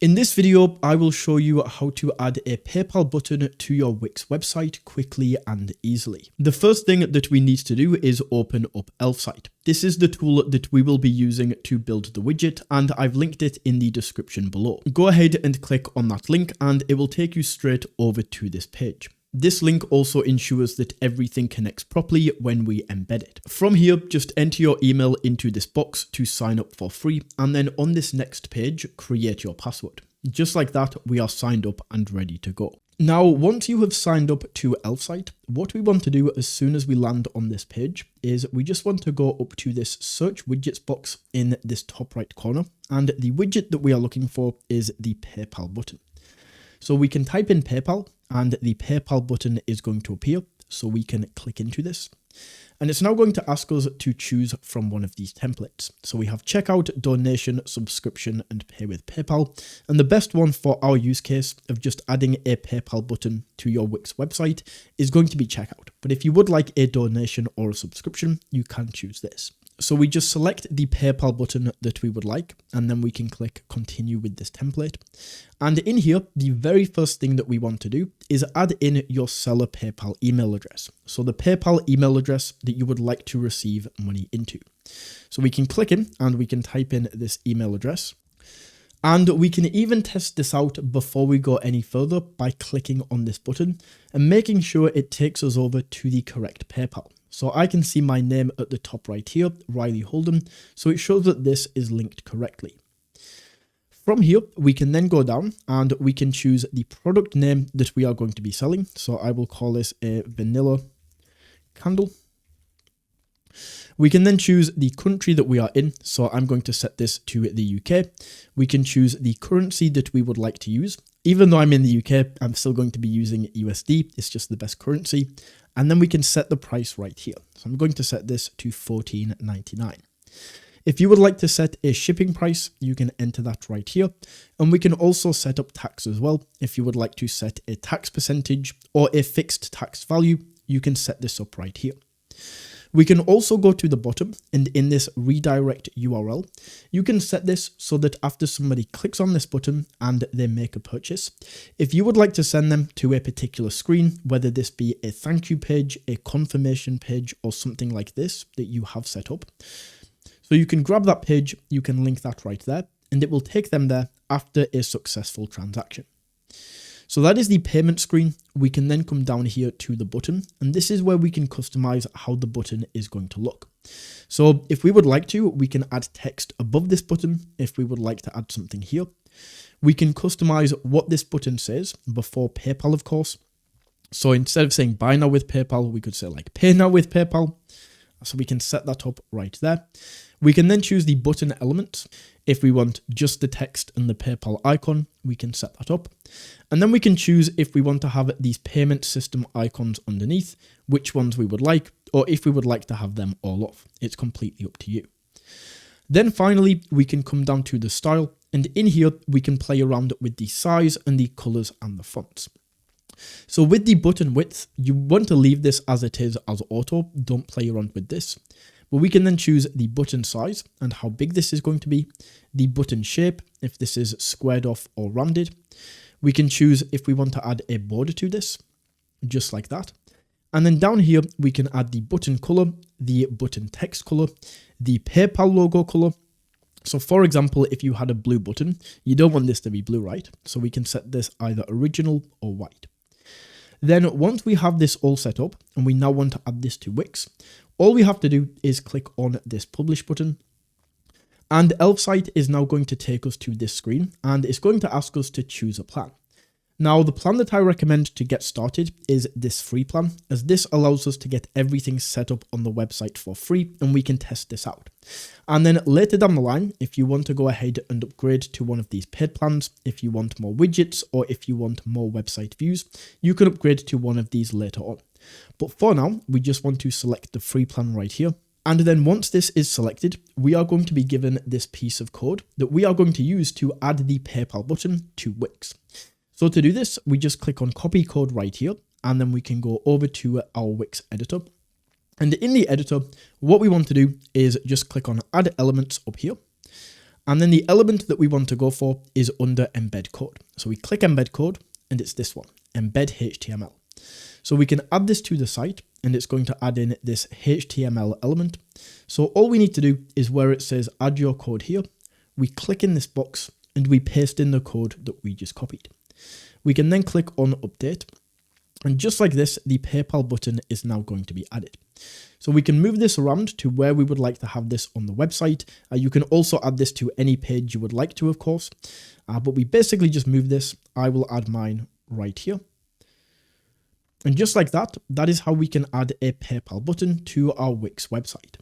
In this video, I will show you how to add a PayPal button to your Wix website quickly and easily. The first thing that we need to do is open up Elfsight. This is the tool that we will be using to build the widget, and I've linked it in the description below. Go ahead and click on that link and it will take you straight over to this page. This link also ensures that everything connects properly when we embed it. From here, just enter your email into this box to sign up for free, and then on this next page, create your password. Just like that, we are signed up and ready to go. Now, once you have signed up to Elfsight, what we want to do as soon as we land on this page is we just want to go up to this search widgets box in this top right corner, and the widget that we are looking for is the PayPal button. So we can type in PayPal and the PayPal button is going to appear. So we can click into this and it's now going to ask us to choose from one of these templates. So we have checkout, donation, subscription, and pay with PayPal. And the best one for our use case of just adding a PayPal button to your Wix website is going to be checkout. But if you would like a donation or a subscription, you can choose this. So we just select the PayPal button that we would like, and then we can click continue with this template. And in here, the very first thing that we want to do is add in your seller PayPal email address. So the PayPal email address that you would like to receive money into. So we can click in and we can type in this email address. And we can even test this out before we go any further by clicking on this button and making sure it takes us over to the correct PayPal. So I can see my name at the top right here, Riley Holden, so it shows that this is linked correctly. From here, we can then go down and we can choose the product name that we are going to be selling. So I will call this a vanilla candle. We can then choose the country that we are in. So I'm going to set this to the UK. We can choose the currency that we would like to use. Even though I'm in the UK, I'm still going to be using USD. It's just the best currency. And then we can set the price right here. So I'm going to set this to $14.99. If you would like to set a shipping price, you can enter that right here. And we can also set up tax as well. If you would like to set a tax percentage or a fixed tax value, you can set this up right here. We can also go to the bottom and in this redirect URL, you can set this so that after somebody clicks on this button and they make a purchase, if you would like to send them to a particular screen, whether this be a thank you page, a confirmation page, or something like this that you have set up. So you can grab that page, you can link that right there, and it will take them there after a successful transaction. So that is the payment screen. We can then come down here to the button, and this is where we can customize how the button is going to look. So if we would like to, we can add text above this button. If we would like to add something here, we can customize what this button says before PayPal, of course. So instead of saying buy now with PayPal, we could say like pay now with PayPal. So we can set that up right there. We can then choose the button element. If we want just the text and the PayPal icon, we can set that up. And then we can choose if we want to have these payment system icons underneath, which ones we would like, or if we would like to have them all off. It's completely up to you. Then finally, we can come down to the style, and in here, we can play around with the size and the colors and the fonts. So with the button width, you want to leave this as it is as auto. Don't play around with this. But we can then choose the button size and how big this is going to be, the button shape, if this is squared off or rounded. We can choose if we want to add a border to this, just like that. And then down here, we can add the button color, the button text color, the PayPal logo color. So for example, if you had a blue button, you don't want this to be blue, right? So we can set this either original or white. Then once we have this all set up and we now want to add this to Wix, all we have to do is click on this publish button, and Elfsight is now going to take us to this screen and it's going to ask us to choose a plan. Now, the plan that I recommend to get started is this free plan, as this allows us to get everything set up on the website for free and we can test this out. And then later down the line, if you want to go ahead and upgrade to one of these paid plans, if you want more widgets or if you want more website views, you can upgrade to one of these later on. But for now, we just want to select the free plan right here. And then once this is selected, we are going to be given this piece of code that we are going to use to add the PayPal button to Wix. So to do this, we just click on copy code right here, and then we can go over to our Wix editor. And in the editor, what we want to do is just click on add elements up here. And then the element that we want to go for is under embed code. So we click embed code and it's this one, embed HTML. So we can add this to the site and it's going to add in this HTML element. So all we need to do is where it says add your code here, we click in this box and we paste in the code that we just copied. We can then click on update. And just like this, the PayPal button is now going to be added. So we can move this around to where we would like to have this on the website. You can also add this to any page you would like to, of course. But we basically just move this. I will add mine right here. And just like that, that is how we can add a PayPal button to our Wix website.